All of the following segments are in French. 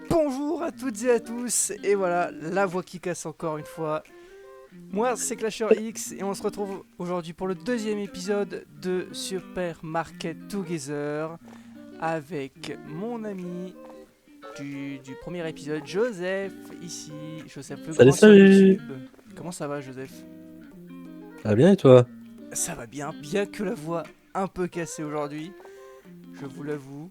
Bonjour à toutes et à tous, et voilà, la voix qui casse encore une fois. Moi, c'est Clasher X, et on se retrouve aujourd'hui pour le deuxième épisode de Super Market Together avec mon ami du premier épisode, Joseph, ici. Joseph le Salut, Grand sur salut! YouTube. Comment ça va, Joseph? Ça va bien et toi? Ça va bien, bien que la voix un peu cassée aujourd'hui, je vous l'avoue.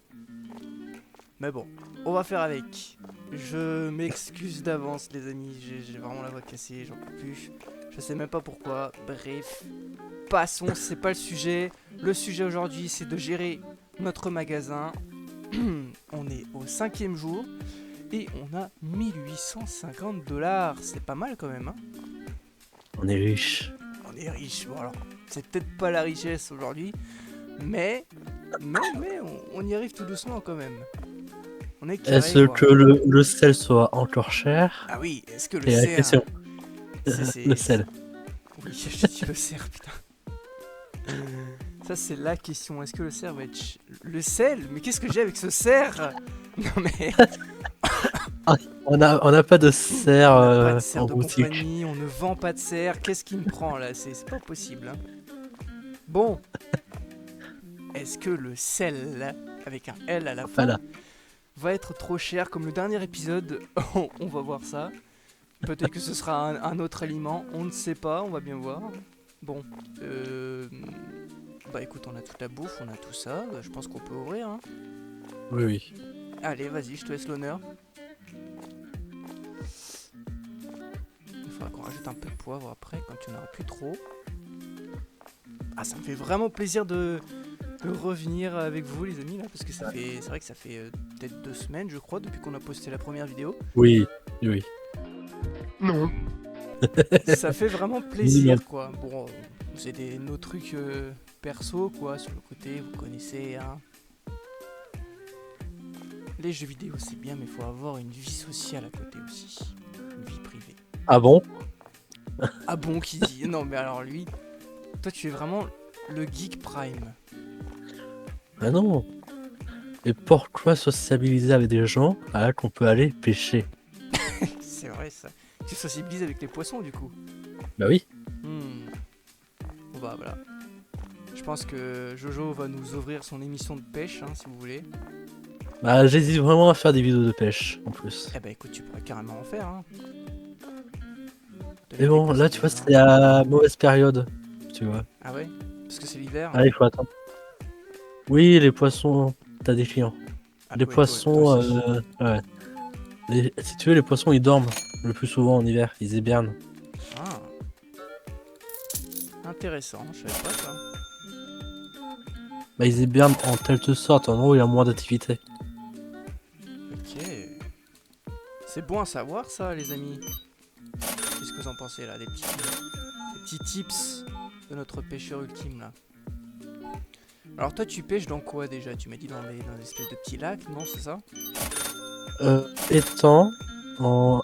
Mais bon, on va faire avec. Je m'excuse d'avance, les amis. J'ai vraiment la voix cassée, j'en peux plus. Je sais même pas pourquoi. Bref, passons, c'est pas le sujet. Le sujet aujourd'hui, c'est de gérer notre magasin. On est au 5e jour et on a 1850 $. C'est pas mal quand même, hein. On est riche. On est riche. Bon, alors, c'est peut-être pas la richesse aujourd'hui, mais, on y arrive tout doucement quand même. On est carré, Est-ce quoi. que le sel soit encore cher? Ah oui, est-ce que le C'est la cerf... question. Le C'est... sel. Oui, j'ai dit le cerf, putain. Ça, c'est la question. Est-ce que le cerf va être... Le sel? Mais qu'est-ce que j'ai avec ce cerf? Non mais... Ah, on a pas de cerf On n'a pas de cerf en de boutique. compagnie, on ne vend pas de cerf. Qu'est-ce qui me prend, là? C'est pas possible, hein. Bon, est-ce que le sel, avec un L à la fin, Voilà. va être trop cher comme le dernier épisode? On va voir ça. Peut-être que ce sera un autre aliment, on ne sait pas, on va bien voir. Bon, bah écoute, on a toute la bouffe, on a tout ça, bah, je pense qu'on peut ouvrir, hein. Oui, oui. Allez, vas-y, je te laisse l'honneur. Il faudra qu'on rajoute un peu de poivre après, quand il n'y en aura plus trop. Ah, ça me fait vraiment plaisir de revenir avec vous, les amis, là, parce que c'est vrai que ça fait peut-être 2 semaines, je crois, depuis qu'on a posté la première vidéo. Oui, oui. Non. Ça fait vraiment Minimum. plaisir, quoi. Bon, c'est nos trucs perso, quoi, sur le côté, vous connaissez, hein. Les jeux vidéo, c'est bien, mais il faut avoir une vie sociale à côté aussi. Une vie privée. Ah bon? Ah bon, qui dit? Non, mais alors lui, toi, tu es vraiment le geek prime. Ah non. Et pourquoi sociabiliser avec des gens alors qu'on peut aller pêcher? C'est vrai, ça. Tu sociabilises avec les poissons, du coup. Bah oui. Hmm. Bon, bah, voilà. Je pense que Jojo va nous ouvrir son émission de pêche, hein, si vous voulez. Bah j'hésite vraiment à faire des vidéos de pêche en plus. Eh bah, écoute, tu pourrais carrément en faire, hein. Mais Donner des bon, là conseils tu aux vois, gens. c'est la mauvaise période. Tu vois. Ah ouais? Parce que c'est l'hiver. Ah, il faut attendre. Oui, les poissons, t'as des clients. Ah Les ouais, toi poissons, aussi. ouais. Si tu veux, les poissons ils dorment le plus souvent en hiver, ils hibernent. Ah, intéressant, je savais pas ça. Bah, ils hibernent en telle sorte, en gros, il y a moins d'activité. Ok. C'est bon à savoir ça, les amis. Qu'est-ce que vous en pensez là, des petits tips de notre pêcheur ultime là. Alors toi tu pêches dans quoi déjà? Tu m'as dit dans des espèces de petits lacs, non c'est ça? Étangs,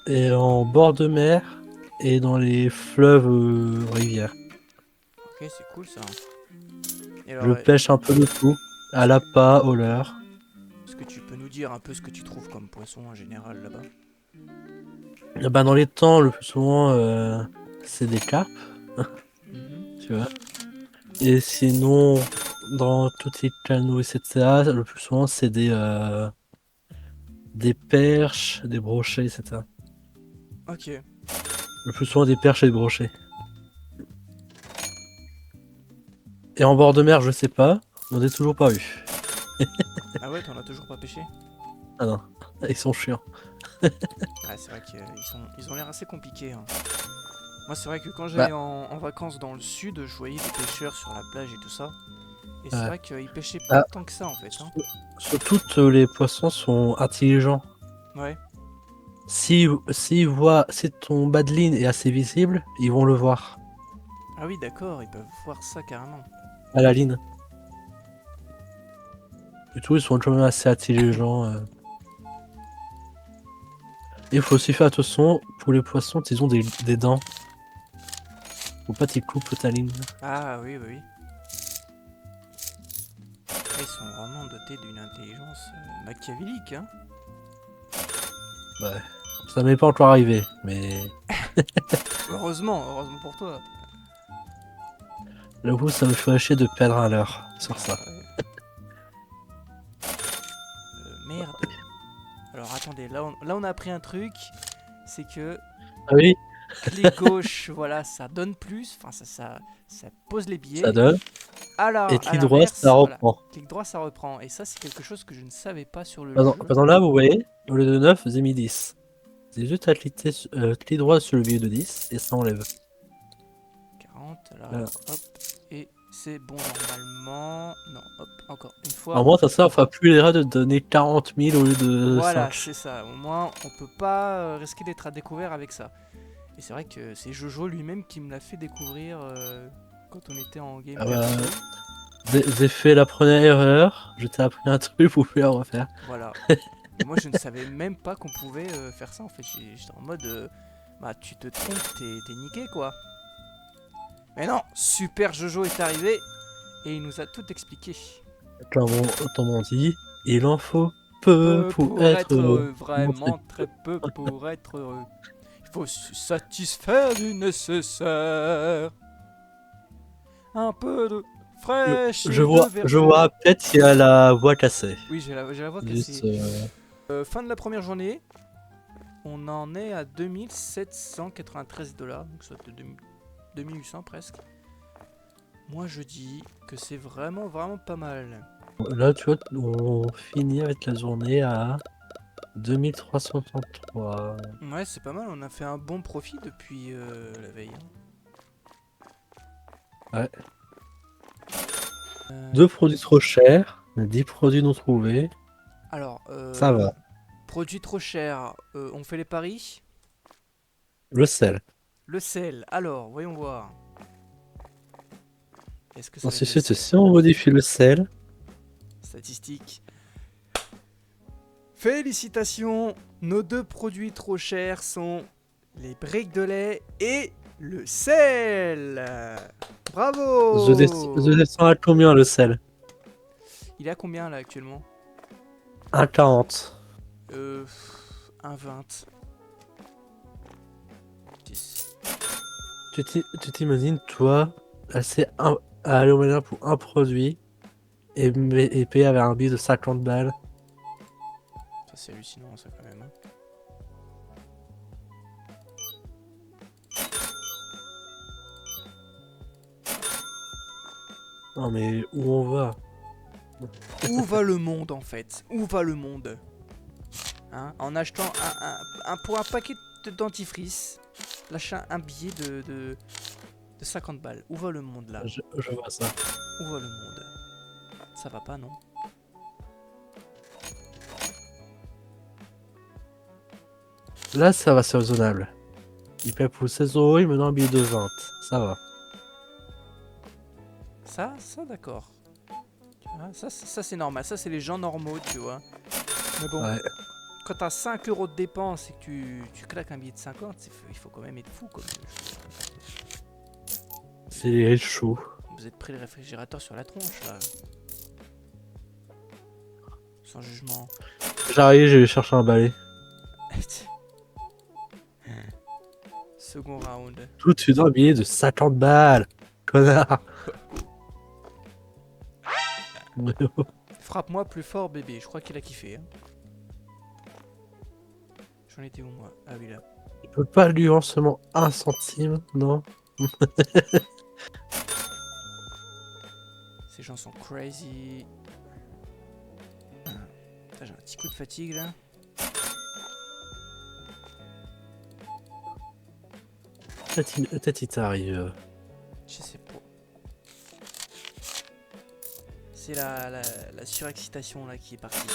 et en bord de mer, et dans les fleuves, rivières. Ok, c'est cool ça. Et Je alors, pêche un peu de tout, à est-ce que, l'appât, au leurre. est-ce que tu peux nous dire un peu ce que tu trouves comme poisson en général là-bas? Et bah, dans les temps, le plus souvent, c'est des carpes, Mhm. tu vois. Et sinon, dans tous les canaux, etc., le plus souvent, c'est des perches, des brochets, etc. Ok. Le plus souvent des perches et des brochets. Et en bord de mer, je sais pas, on ai toujours pas eu. Ah ouais, t'en as toujours pas pêché? Ah non, ils sont chiants. Ah c'est vrai ils ont l'air assez compliqués, hein. Moi c'est vrai que quand Bah, j'allais en vacances dans le sud, je voyais des pêcheurs sur la plage et tout ça. Et c'est ouais. vrai qu'ils pêchaient pas Ah, tant que ça en fait, hein. surtout, les poissons sont intelligents. Ouais. Si ton bas de ligne est assez visible, ils vont le voir Ah oui d'accord, ils peuvent voir ça carrément. à la ligne. Du tout, ils sont quand même assez intelligents. Il faut aussi faire attention pour les poissons, ils ont des dents. Faut pas qu'ils coupent ta ligne. Ah oui, oui, oui. Ah, ils sont vraiment dotés d'une intelligence machiavélique, hein. Ouais. Ça m'est pas encore arrivé, mais Heureusement pour toi. le coup, ça me ferait chier de perdre un leurre sur ça. Ouais. Merde. Alors attendez, là on a appris un truc, c'est que Ah oui, clic gauche, voilà, ça donne plus, enfin ça pose les ça billets. donne. Et Alors à clic droit, ça l'inverse, voilà, reprend. clic droit ça reprend. Et ça c'est quelque chose que je ne savais pas sur le Par jeu. exemple, là, vous voyez, au lieu de 9, j'ai mis 10. C'est juste à cliquer, clic droit sur le billet de 10 et ça enlève. 40, alors Voilà. hop, et c'est bon normalement. Non, hop, encore une fois. Alors moi, ça fera plus l'erreur de donner 40 000 au lieu de Voilà, 5. c'est ça. Au moins, on peut pas risquer d'être à découvert avec ça. Et c'est vrai que c'est Jojo lui-même qui me l'a fait découvrir quand on était en game Ah bah, perso. j'ai fait la première erreur, je t'ai appris un truc, vous pouvez en refaire. Voilà. Et moi, je ne savais même pas qu'on pouvait faire ça en fait. J'étais en mode, bah tu te trompes, t'es niqué quoi. Mais non, Super Jojo est arrivé et il nous a tout expliqué. Autrement dit, il en faut peu Peu pour pour être être heureux. heureux, vraiment très peu pour être heureux. Il faut se satisfaire du nécessaire. Un peu de fraîche et de Je verdure. vois peut-être qu'il y a la voix cassée. Oui, j'ai la voix Juste, cassée. Fin de la première journée, on en est à 2793 $, donc ça fait 2800 presque. Moi je dis que c'est vraiment pas mal. là, tu vois, on finit avec la journée à 2333. Ouais, c'est pas mal, on a fait un bon profit depuis la veille. Ouais. Euh, 2 produits trop chers, 10 produits non trouvés. alors, Ça va. produit trop cher, on fait les paris. Le sel. Le sel, alors, voyons voir. Est-ce que ça va être le Ensuite, sel? si on modifie le sel, Statistique. Félicitations, nos deux produits trop chers sont les briques de lait et le sel. je Bravo. descends à combien le sel? Il est à combien là actuellement? 1,40. Euh, 1,20. 10. Tu t'imagines, toi, à aller au magasin pour un produit et payer avec un billet de 50 balles. Ça c'est hallucinant ça quand même. Hein. Non mais où on va? Où va le monde en fait? Où va le monde? Hein, en achetant pour un paquet de dentifrice, lâcher un billet de 50 balles. Où va le monde là? Je vois ça. Où va le monde? Ça va pas non? Là, ça va, c'est raisonnable. Il paie pour 16 €, il me donne un billet de 20. Ça va. Ça d'accord. Tu vois, ça c'est normal. Ça c'est les gens normaux, tu vois. Mais bon, Ouais. quand t'as 5 € de dépenses et que tu claques un billet de 50, il faut quand même être fou comme. C'est chaud. Vous êtes pris le réfrigérateur sur la tronche là. Sans jugement. J'arrive, je vais chercher un balai. Second round. Tout de suite un billet de 50 balles. Connard. Frappe-moi plus fort bébé, je crois qu'il a kiffé. Hein. J'en étais où moi? Ah oui là. Je peux pas lui en seulement 1 centime, non? Ces gens sont crazy. Putain, j'ai un petit coup de fatigue là. Peut-être il t'arrive. Je sais pas. C'est la surexcitation là qui est partie.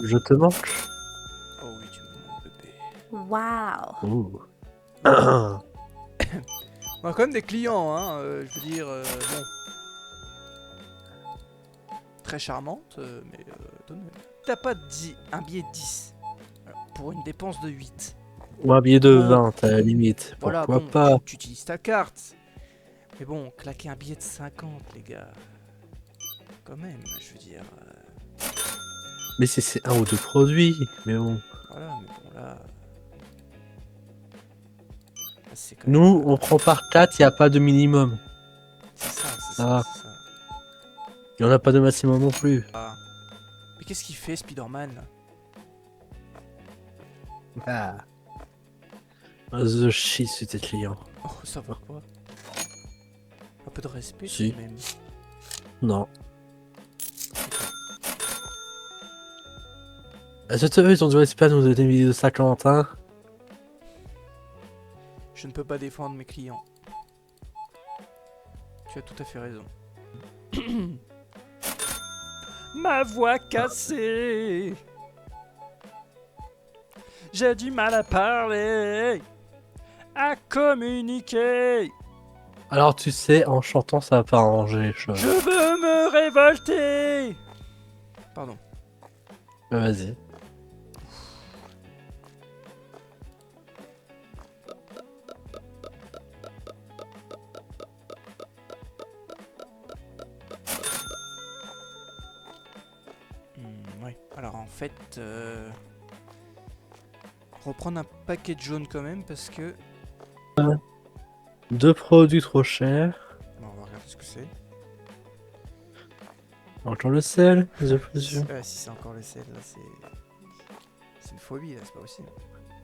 Je te manque. Oh oui, tu me manques bébé. Wow. Ouh. On a quand même des clients, hein. Je veux dire, bon. Très charmante, mais donne. T'as pas dit un billet de 10 alors, pour une dépense de 8. Ou un billet de Bon. 20 à la limite. Voilà, Pourquoi bon, pas? tu utilises ta carte. Mais bon, claquer un billet de 50, les gars. Quand même, je veux dire. Mais c'est un ou deux produits. Mais bon. Voilà, mais bon là. C'est quand même- Nous, on prend par 4, il n'y a pas de minimum. C'est ça, Ah. c'est ça. Il n'y en a pas de maximum non plus. Ah. Mais qu'est-ce qu'il fait, Spider-Man, là? Ah. The shit sur tes clients. Oh, ça va pas. Un peu de respect, Si. tout de même. Non. Est-ce que eux, ils ont du respect à nous donner une vidéo de Saint-Valentin? Je ne peux pas défendre mes clients. Tu as tout à fait raison. Ma voix cassée. J'ai du mal à parler. À communiquer. Alors tu sais, en chantant, ça va pas arranger les choses. Je veux me révolter. Pardon. Vas-y. Ouais. Alors en fait, reprendre un paquet de jaune quand même parce que... Deux produits trop chers. Bon, on va regarder ce que c'est. Encore le sel, les oppositions. Ouais, si c'est encore le sel, là c'est... C'est une phobie là, c'est pas possible.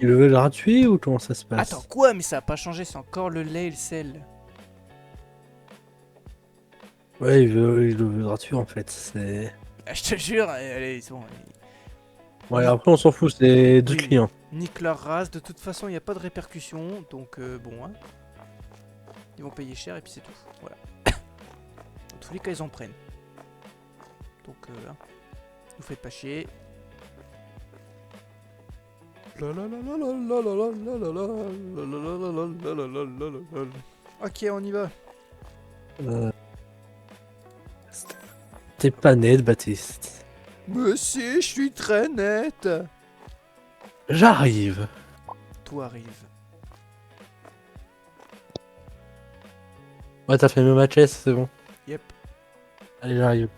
Il le veut gratuit ou comment ça se passe? Attends, quoi? Mais ça a pas changé, c'est encore le lait et le sel. Ouais, il le veut gratuit en fait. C'est. Ah, je te jure, allez, c'est bon. Ouais, après on s'en fout, c'est deux Oui. clients. Nique leur race, de toute façon il n'y a pas de répercussions, donc bon, hein. Ils vont payer cher et puis c'est tout, voilà. Dans tous les cas ils en prennent. Donc là, vous faites pas chier. Ok, on y va. T'es pas net, Baptiste. Mais si, je suis très net. J'arrive. Tout arrive. Ouais, t'as fait le match, c'est bon. Yep. Allez, j'arrive.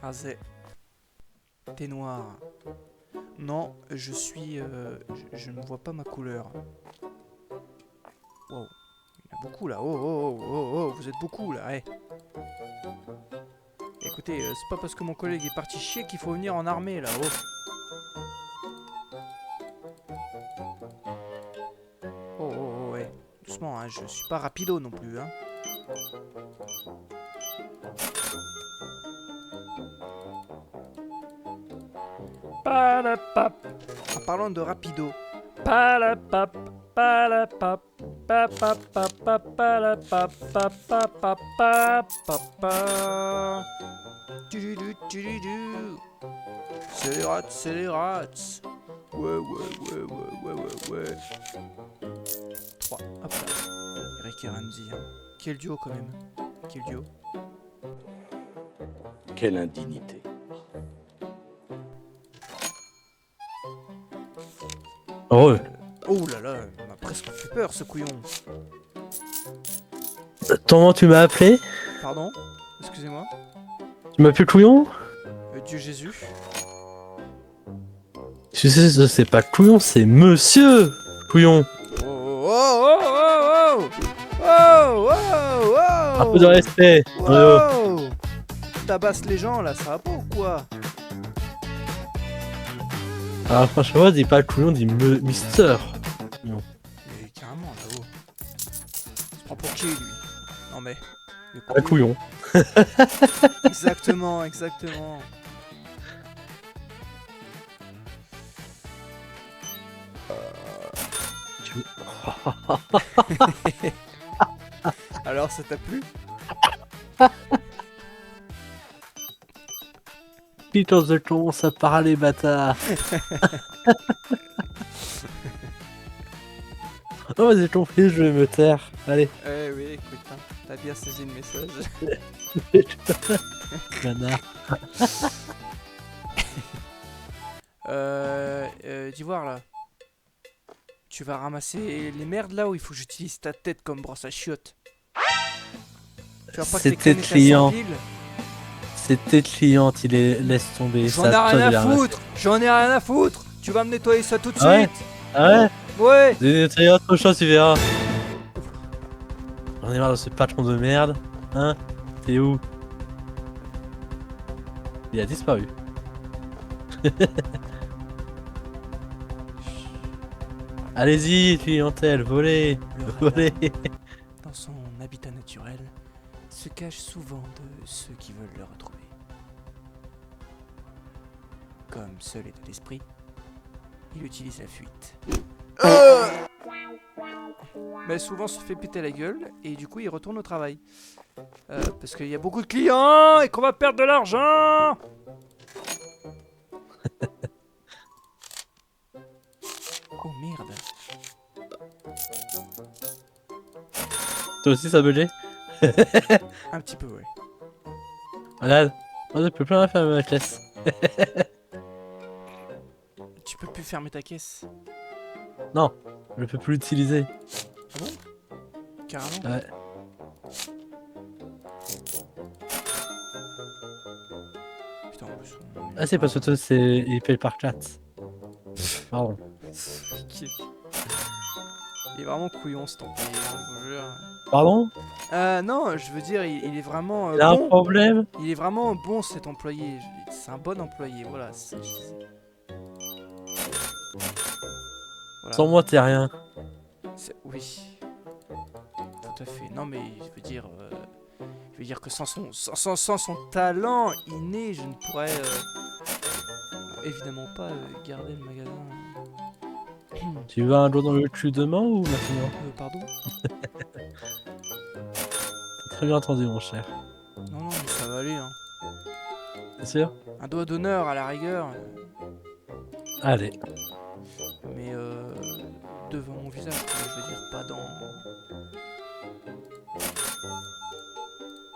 Azé. T'es noir. Non, je suis... je ne vois pas ma couleur. Wow. Il y en a beaucoup là. Oh, oh, oh, oh, oh, vous êtes beaucoup là. Hey. Écoutez, c'est pas parce que mon collègue est parti chier qu'il faut venir en armée là. Oh. Oh, oh, oh, ouais. Doucement, hein. Je suis pas rapido non plus, hein. Palapap. En parlant de rapido. Palapap. Palapap. Papapapapapapapapapapapa. C'est les rats, c'est les rats. Ouais, ouais, ouais, ouais, ouais, ouais, ouais. 3, hop là. Eric et Ramsey, hein. Quel duo quand même. Quel duo. Quelle indignité. Heureux. Oh là là, il m'a presque fait peur ce couillon. Comment tu m'as appelé? Pardon? Excusez-moi. Tu m'appelles Couillon? Dieu Jésus. Tu sais, c'est pas Couillon, c'est Monsieur Couillon. Oh, oh, oh, oh, oh, oh, oh, oh. Un peu de respect. Wow. Tabasse les gens là, ça va pas ou quoi? Alors franchement, dis pas Couillon, dis Mister. Mais carrément là-haut. Il se prend pour qui lui? Non mais... Un couillon. Exactement, exactement. Alors ça t'a plu? Putain, je commence à parler, bâtard. Oh, vas-y, ton fils, je vais me taire. Allez. Eh oui, écoute, hein, t'as bien saisi le message. Connard. D'Ivoire là. Tu vas ramasser les merdes là où il faut que j'utilise ta tête comme brosse à chiottes. Tu vois pas que les C'était canettes, elles client. s'empilent? C'était cliente, il les laisse tomber. J'en ai rien à foutre. J'en ai rien à foutre. Tu vas me nettoyer ça tout de Ah ouais? suite. Ah ouais? Ouais. J'ai autre chose, tu verras. J'en ai marre de ce patron de merde. Hein? T'es où? Il a disparu. Allez-y, clientèle, volez, Le volez. renard, dans son habitat naturel, se cache souvent de ceux qui veulent le retrouver. Comme seul est de l'esprit, il utilise la fuite. Mais souvent se fait péter la gueule et du coup il retourne au travail. Parce qu'il y a beaucoup de clients et qu'on va perdre de l'argent. Oh merde. Toi aussi ça buguait? Un petit peu ouais. Regarde, moi je peux plus rien faire avec ma classe. Tu peux plus fermer ta caisse. Non, je peux plus l'utiliser. Ah bon? Carrément. Ouais. Putain en plus on... Ah c'est parce que toi c'est... il paye par chat. Pardon. Il est vraiment couillon cet employé, je vous jure. Pardon? Non, je veux dire, il est vraiment Il a un bon. problème? Il est vraiment bon cet employé. C'est un bon employé, voilà. Voilà. Sans moi t'es rien. Oui. Tout à fait. Non mais je veux dire que sans son talent inné, je ne pourrais évidemment pas garder le magasin. Tu veux un jour dans le cul demain ou maintenant? Pardon? Très bien entendu mon cher. Non, mais ça va aller, hein. C'est sûr? Un doigt d'honneur à la rigueur. Allez. Mais devant mon visage, quoi, je veux dire, pas dans...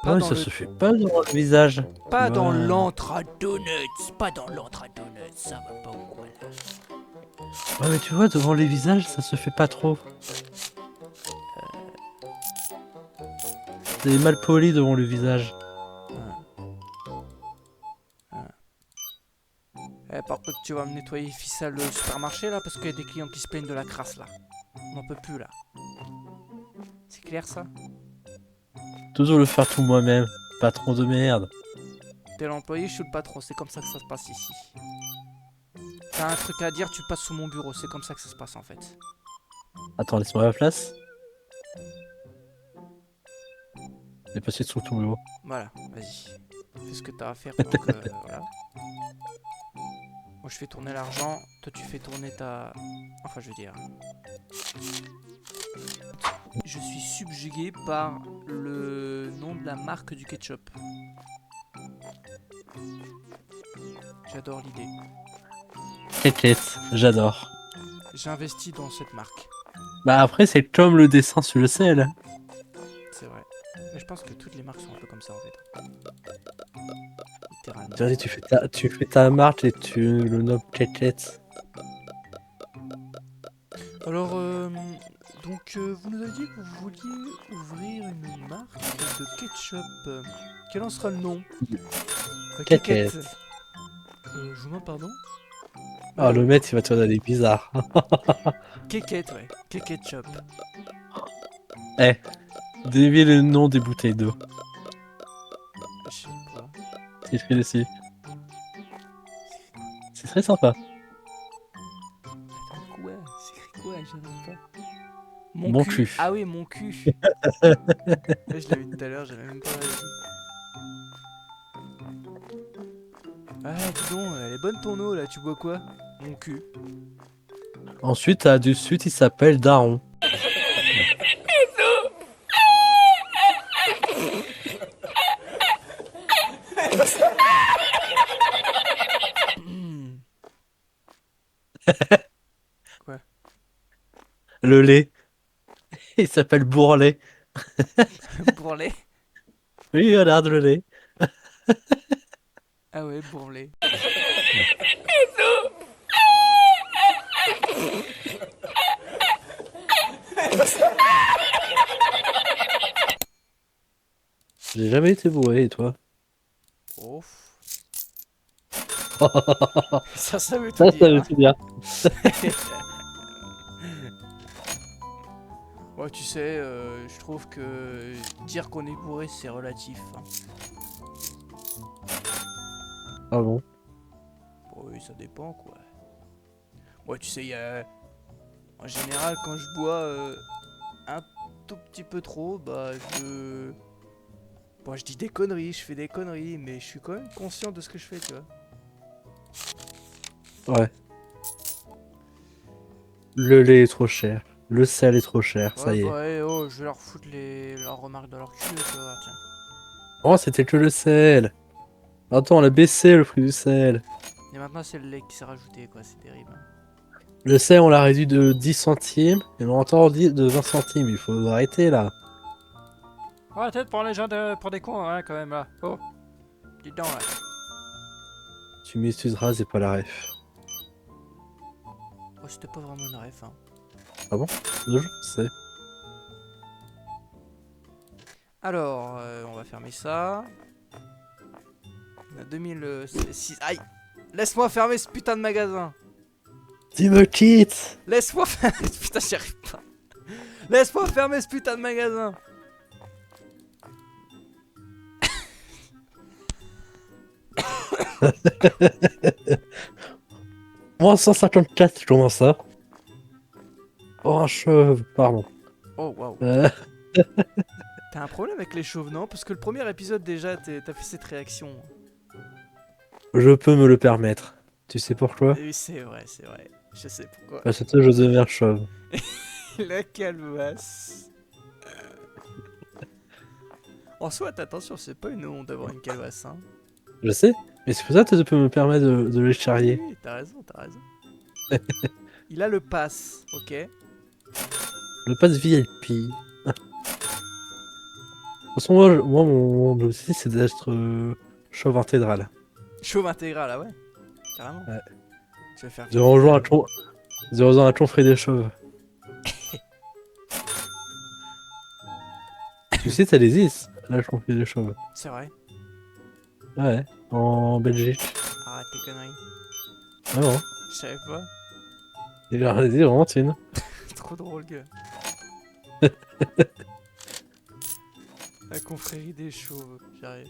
Non mais ça se fait pas dans le visage. Pas dans Ouais. l'entre à donuts. Pas dans l'entre à donuts, ça va pas ou quoi là. Ouais mais tu vois devant les visages ça se fait pas trop. C'est mal poli devant le visage. Par contre, tu vas me nettoyer ficelle le supermarché là, parce qu'il y a des clients qui se plaignent de la crasse là. On n'en peut plus là. C'est clair ça? Toujours le faire tout moi-même. Patron de merde. T'es l'employé, je suis le patron, c'est comme ça que ça se passe ici. T'as un truc à dire, tu passes sous mon bureau, c'est comme ça que ça se passe en fait. Attends, laisse-moi la place. J'ai passé sous ton bureau. Voilà, vas-y. Fais ce que t'as à faire pendant que... voilà. Moi je fais tourner l'argent, toi tu fais tourner ta... Enfin je veux dire... Je suis subjugué par le nom de la marque du ketchup. J'adore l'idée. T'inquiète, j'adore. J'ai investi dans cette marque, Bah après c'est comme le dessin sur le sel. c'est vrai. Mais je pense que toutes les marques sont un peu comme ça en fait. Littéralement. Vas-y, tu fais ta marque et tu le nommes Ketchup. Alors, donc vous nous avez dit que vous vouliez ouvrir une marque de ketchup. Quel en sera le nom? Keket. Je vous demande pardon? Oh le mec il va te donner bizarre. Keket, ouais. Keketchup. Eh, dévie le nom des bouteilles d'eau. Je sais pas. C'est écrit dessus. C'est très sympa. Attends, quoi? C'est écrit quoi? J'arrive pas. Mon cul. Ah oui, mon cul. Ouais, je l'ai vu tout à l'heure, j'avais même pas réagi. Ah, dis donc, elle est bonne ton eau là, tu bois quoi? Mon cul. Ensuite, à du suite, il s'appelle Daron. Quoi? Le lait. Il s'appelle Bourrelet. Bourrelet? Oui, regarde le lait. Ah ouais, bourrelet. J'ai jamais été bourré, et toi? Oh. Ça, Ça veut tout ça dire. veut tout dire. Ouais, tu sais, je trouve que dire qu'on est bourré, c'est relatif, hein. Ah bon? Bon, oui, ça dépend, quoi. Ouais, tu sais, il y a... En général, quand je bois un tout petit peu trop, bah, je... Bon, je dis des conneries, je fais des conneries, mais je suis quand même conscient de ce que je fais, tu vois. Ouais. Le lait est trop cher. Le sel est trop cher, ça Ouais, y est. bah, oh, je vais leur foutre leurs remarques dans leur cul, tu vois, tiens. Oh, c'était que le sel. Attends, on a baissé le prix du sel. Et maintenant, c'est le lait qui s'est rajouté, quoi, c'est terrible, hein. Le sel, on l'a réduit de 10 centimes. Et on a encore dit de 20 centimes. Il faut arrêter là. Ouais, peut-être pour les gens pour des cons, hein, quand même, là. Oh, dis donc, là. Tu m'excuseras, c'est pas la ref. Oh, c'était pas vraiment une ref, hein. Ah bon? Je sais. Alors, on va fermer ça. On a 2006. Aïe! Laisse-moi fermer ce putain de magasin! Tu me quittes! Laisse-moi fermer. Putain, j'y arrive pas. Laisse-moi fermer ce putain de magasin! Moins 154, comment ça? Oh, un cheveu, pardon. Oh, waouh. T'as un problème avec les chauves, non? Parce que le premier épisode, déjà, t'as fait cette réaction. Je peux me le permettre. Tu sais pourquoi? Oui, c'est vrai, c'est vrai. Je sais pourquoi. Parce que je deviens chauve. La calvasse. En soit, attention, c'est pas une honte d'avoir une calvasse, hein. Je sais, mais c'est pour ça que je peux me permettre de les Oui, charrier. oui, t'as raison, t'as raison. Il a le pass, ok? Le pass VIP. De toute façon, moi, mon objectif, c'est d'être chauve intégral. Chauve intégral, ah ouais? Carrément. Ouais. Je vais faire De virer. rejoindre de rejoindre la confrérie des chauves. Tu sais, ça existe, la confrérie des chauves. C'est vrai. Ouais, en Belgique. Arrête tes conneries. Ah bon. Je savais pas. Il a réalisé vraiment une. C'est trop drôle, gars. La confrérie des chauves. J'arrive.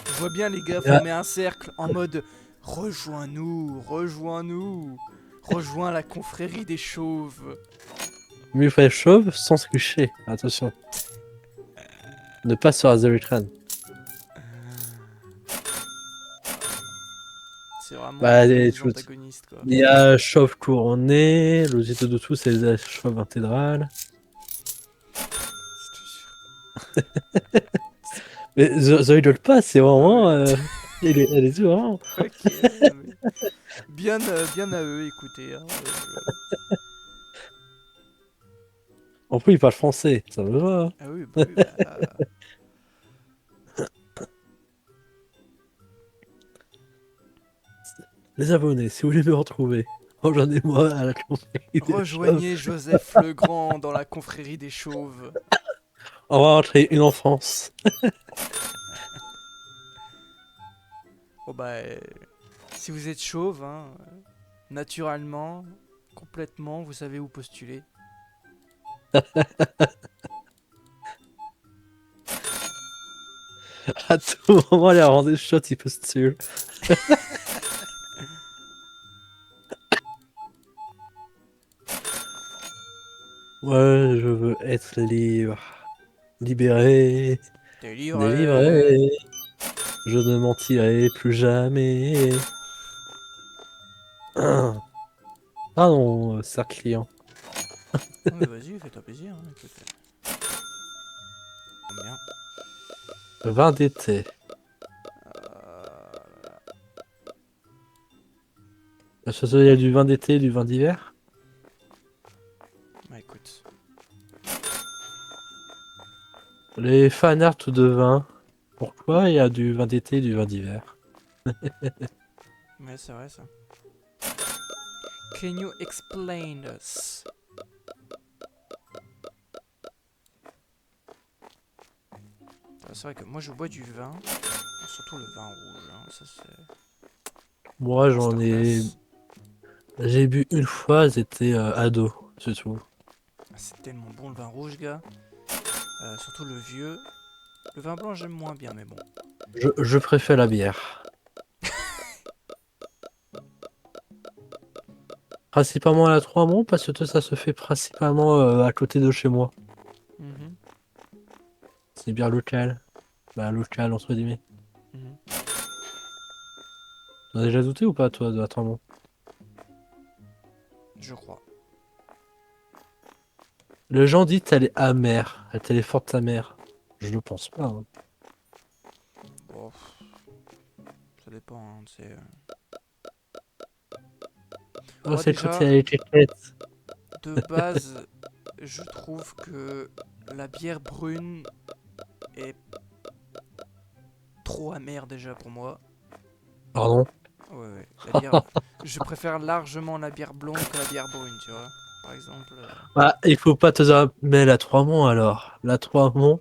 Je vois bien les gars Ah, former un cercle en mode rejoins-nous, rejoins-nous, rejoins la confrérie des chauves. mais il faut être chauve sans se coucher. Attention. Ne pas sur The Recran. C'est vraiment Bah, les écoute, antagonistes, quoi. il y a chauve couronné, le GT de tout, c'est la chauve intégrale. Je te jure. Mais The rigole pas, c'est vraiment. Elle est vraiment. Ok, mais bien, bien à eux, écoutez, hein, En plus, il parle français, ça me va. Ah oui, bah oui, bah... Les abonnés, si vous voulez me retrouver, rejoignez-moi à la confrérie des chauves. Rejoignez Joseph Legrand dans la confrérie des chauves. On va rentrer une enfance. Bon bah, si vous êtes chauve, hein, naturellement, complètement, vous savez où postuler. À tout moment, les avant des shots, il postule. Ouais, je veux être libre. Libéré, Délivré. délivré. Je ne mentirai plus jamais. Ah non, cercle client. Non mais vas-y, fais-toi plaisir, hein, écoute. Bien. Vin d'été. Parce que il y a du vin d'été et du vin d'hiver. Bah écoute. Les fanarts de vin. Pourquoi il y a du vin d'été et du vin d'hiver? Ouais, c'est vrai ça. Can you explain us? C'est vrai que moi je bois du vin, surtout le vin rouge, hein, ça c'est Moi, j'en ai. masterclass. J'ai bu une fois, j'étais ado, c'est tout. C'est tellement bon le vin rouge, gars. Surtout le vieux. Le vin blanc, j'aime moins bien, mais bon. Je préfère la bière. Principalement à la Trois Monts parce que tout ça se fait principalement à côté de chez moi. Mhm, C'est bien local. Bah local entre guillemets. mhm. T'en as déjà douté ou pas toi de la Trois Monts? Je crois. Les gens disent qu'elle est amère. Elle est forte sa mère. Je ne pense pas. Hein. Bon, ça dépend, hein, Oh, Moi, c'est le côté déjà, à l'étiquette. de base, je trouve que la bière brune est trop amère déjà pour moi. Pardon. Ouais, ouais. La bière... Je préfère largement la bière blonde que la bière brune, tu vois. Par exemple. Bah, il faut pas te mais la Trois Monts alors. La Trois Monts,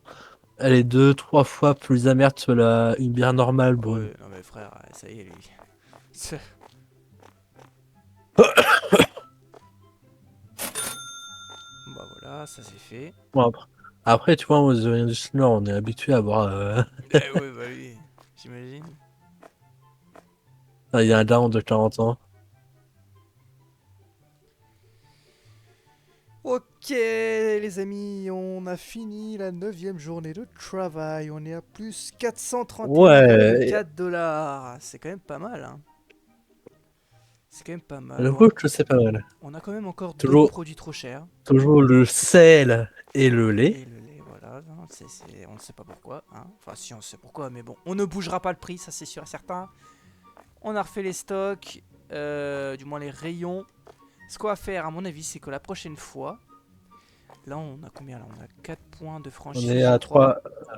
elle est deux, trois fois plus amère que une bière normale brune. Ouais, non mais frère, ça y est, lui. C'est- Bah voilà, ça c'est fait. Bon, après, tu vois, moi, The Rien du Nord, on est habitué à boire. Eh ouais, bah oui, j'imagine. Il y a un daron de 40 ans. Ok, les amis, on a fini la 9e journée de travail. On est à plus Ouais, 431,4 $. C'est quand même pas mal, hein. C'est quand même pas mal. Bon, j'avoue que c'est pas mal. on a quand même encore deux Toujours, produits trop chers. toujours le sel et le lait. Et le lait, voilà. Non, on ne sait pas pourquoi, hein. Enfin, si on sait pourquoi, mais bon, on ne bougera pas le prix, ça c'est sûr et certain. On a refait les stocks, du moins les rayons. Ce qu'on va faire, à mon avis, c'est que la prochaine fois, là, on a combien là? On a 4 points de On franchise, est je à crois. 3,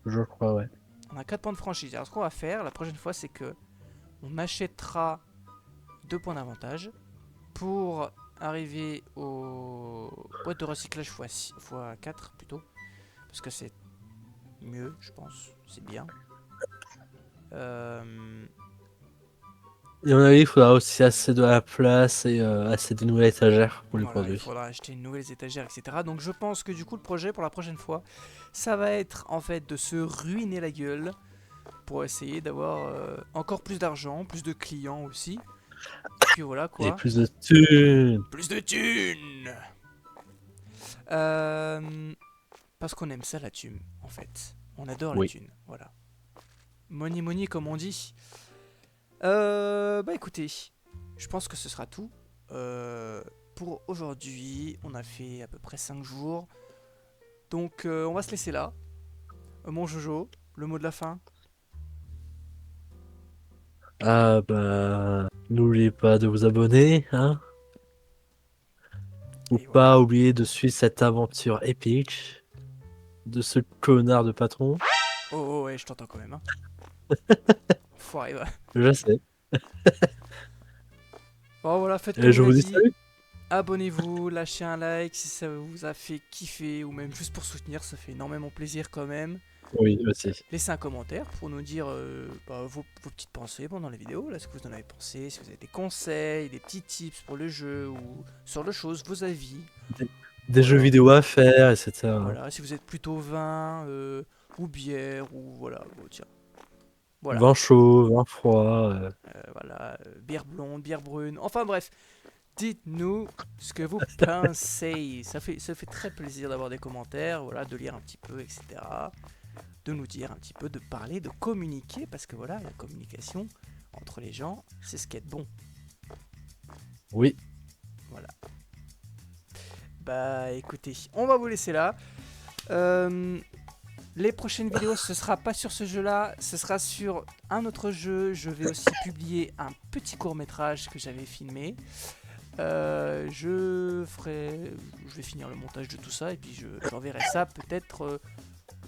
je crois, ouais. On a 4 points de franchise. Alors, ce qu'on va faire la prochaine fois, c'est que on achètera 2 points d'avantage pour arriver au boîte de recyclage x 4 plutôt. Parce que c'est mieux, je pense. C'est bien. Euh, Et à mon avis, il faudra aussi assez de la place et assez de nouvelles étagères pour les Voilà, il produits. faudra acheter une nouvelle étagère, etc. Donc je pense que du coup le projet pour la prochaine fois, ça va être en fait de se ruiner la gueule pour essayer d'avoir encore plus d'argent, plus de clients aussi. Et puis voilà Et quoi. plus de thunes. Plus de thunes. Euh, Parce qu'on aime ça la thune, en fait. On adore la Oui. thune, voilà. Money money comme on dit. Bah écoutez, je pense que ce sera tout. Pour aujourd'hui, on a fait à peu près 5 jours. Donc on va se laisser là. Mon Jojo, le mot de la fin. Ah bah, n'oubliez pas de vous abonner, hein. Ou Et voilà. pas oublier de suivre cette aventure épique de ce connard de patron. Oh, oh ouais, je t'entends quand même. Hein. Foiré, va. Je sais. Bon voilà, faites Et comme je il a vous dis dit. salut. Abonnez-vous, lâchez un like si ça vous a fait kiffer ou même juste pour soutenir, ça fait énormément plaisir quand même. Oui, aussi. Laissez un commentaire pour nous dire bah, vos petites pensées pendant les vidéos, là ce que vous en avez pensé, si vous avez des conseils, des petits tips pour le jeu ou sur le chose, vos avis. Des jeux Voilà. vidéo à faire, etc. Voilà, si vous êtes plutôt vin ou bière ou voilà, bon, tiens. Voilà, Vin chaud, vin froid. voilà, bière blonde, bière brune, enfin bref, dites-nous ce que vous pensez. Ça fait très plaisir d'avoir des commentaires, voilà, de lire un petit peu, etc. De nous dire un petit peu, de parler, de communiquer, parce que voilà, la communication entre les gens, c'est ce qui est bon. Oui. Voilà. Bah écoutez, on va vous laisser là. Les prochaines vidéos, ce sera pas sur ce jeu-là, ce sera sur un autre jeu. Je vais aussi publier un petit court-métrage que j'avais filmé. Je vais finir le montage de tout ça et puis j'enverrai ça peut-être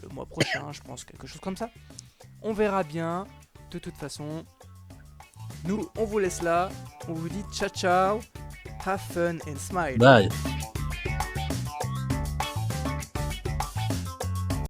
le mois prochain, je pense, quelque chose comme ça. On verra bien. De toute façon, nous, on vous laisse là. On vous dit ciao ciao. Have fun and smile. Bye.